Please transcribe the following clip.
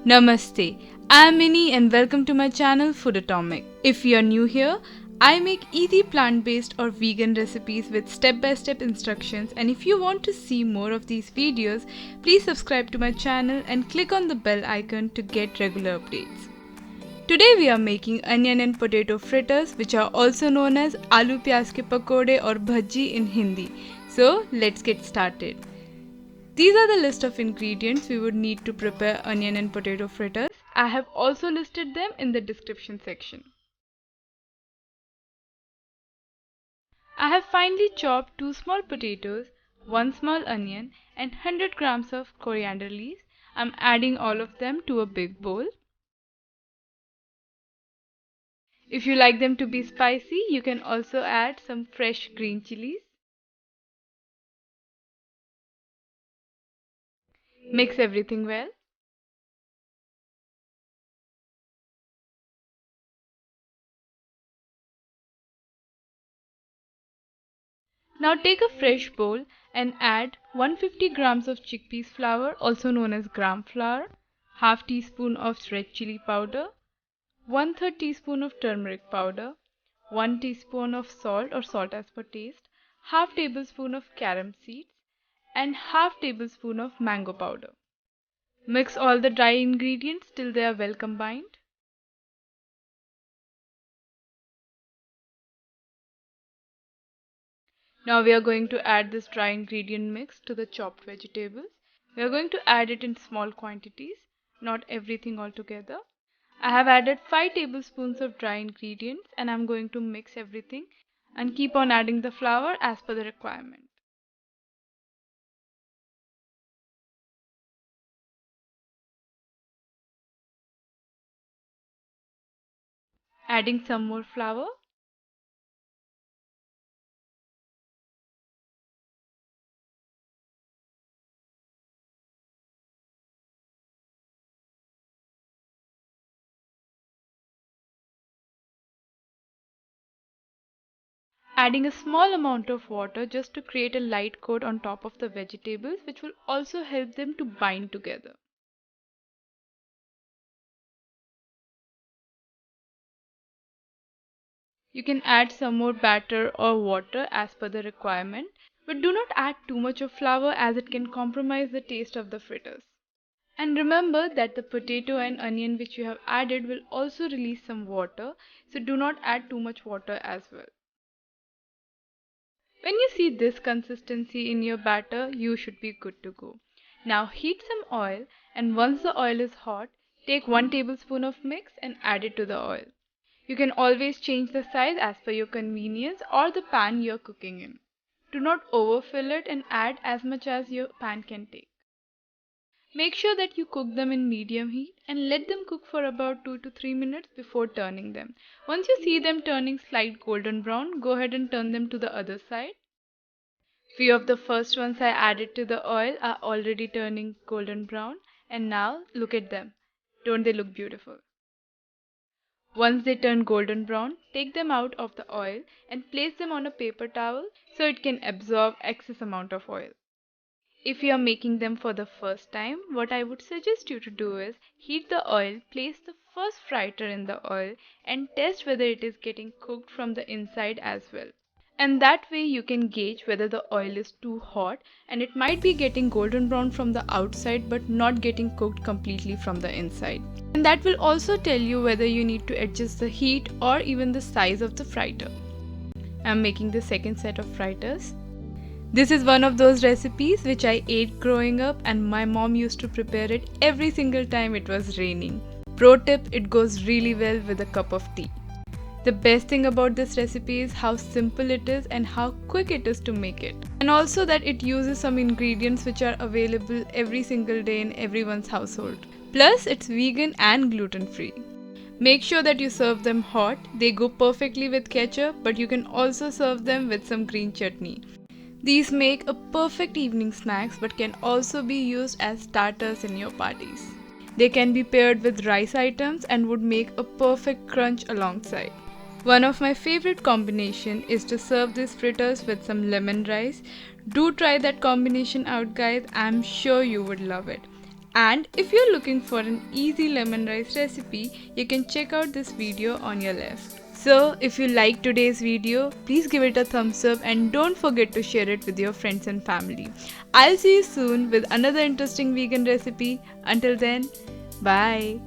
Namaste, I am Minnie and welcome to my channel Food Atomic. If you are new here, I make easy plant-based or vegan recipes with step-by-step instructions, and if you want to see more of these videos, please subscribe to my channel and click on the bell icon to get regular updates. Today we are making onion and potato fritters, which are also known as aloo pyaz ke pakode or bhaji in Hindi. So let's get started. These are the list of ingredients we would need to prepare onion and potato fritters. I have also listed them in the description section. I have finely chopped 2 small potatoes, 1 small onion and 100 grams of coriander leaves. I'm adding all of them to a big bowl. If you like them to be spicy, you can also add some fresh green chilies. Mix everything well. Now take a fresh bowl and add 150 grams of chickpeas flour, also known as gram flour, half teaspoon of red chili powder, 1/3 teaspoon of turmeric powder, 1 teaspoon of salt or salt as per taste, half tablespoon of carom seeds, and half tablespoon of mango powder. Mix all the dry ingredients till they are well combined. Now we are going to add this dry ingredient mix to the chopped vegetables. We are going to add it in small quantities, not everything all together. I have added 5 tablespoons of dry ingredients and I'm going to mix everything and keep on adding the flour as per the requirement. Adding some more flour. Adding a small amount of water just to create a light coat on top of the vegetables, which will also help them to bind together. You can add some more batter or water as per the requirement, but do not add too much of flour as it can compromise the taste of the fritters. And remember that the potato and onion which you have added will also release some water, so do not add too much water as well. When you see this consistency in your batter, you should be good to go. Now heat some oil, and once the oil is hot, take 1 tablespoon of mix and add it to the oil. You can always change the size as per your convenience or the pan you are cooking in. Do not overfill it and add as much as your pan can take. Make sure that you cook them in medium heat and let them cook for about 2 to 3 minutes before turning them. Once you see them turning slight golden brown, go ahead and turn them to the other side. Few of the first ones I added to the oil are already turning golden brown, and now look at them. Don't they look beautiful? Once they turn golden brown, take them out of the oil and place them on a paper towel so it can absorb excess amount of oil. If you are making them for the first time, what I would suggest you to do is heat the oil, place the first friter in the oil and test whether it is getting cooked from the inside as well. And that way you can gauge whether the oil is too hot and it might be getting golden brown from the outside but not getting cooked completely from the inside. And that will also tell you whether you need to adjust the heat or even the size of the friter. I am making the second set of friters. This is one of those recipes which I ate growing up and my mom used to prepare it every single time it was raining. Pro tip, it goes really well with a cup of tea. The best thing about this recipe is how simple it is and how quick it is to make it. And also that it uses some ingredients which are available every single day in everyone's household. Plus, it's vegan and gluten free. Make sure that you serve them hot. They go perfectly with ketchup, but you can also serve them with some green chutney. These make a perfect evening snacks but can also be used as starters in your parties. They can be paired with rice items and would make a perfect crunch alongside. One of my favorite combination is to serve these fritters with some lemon rice. Do try that combination out guys, I'm sure you would love it. And if you're looking for an easy lemon rice recipe, you can check out this video on your left. So if you liked today's video, please give it a thumbs up and don't forget to share it with your friends and family. I'll see you soon with another interesting vegan recipe. Until then, bye.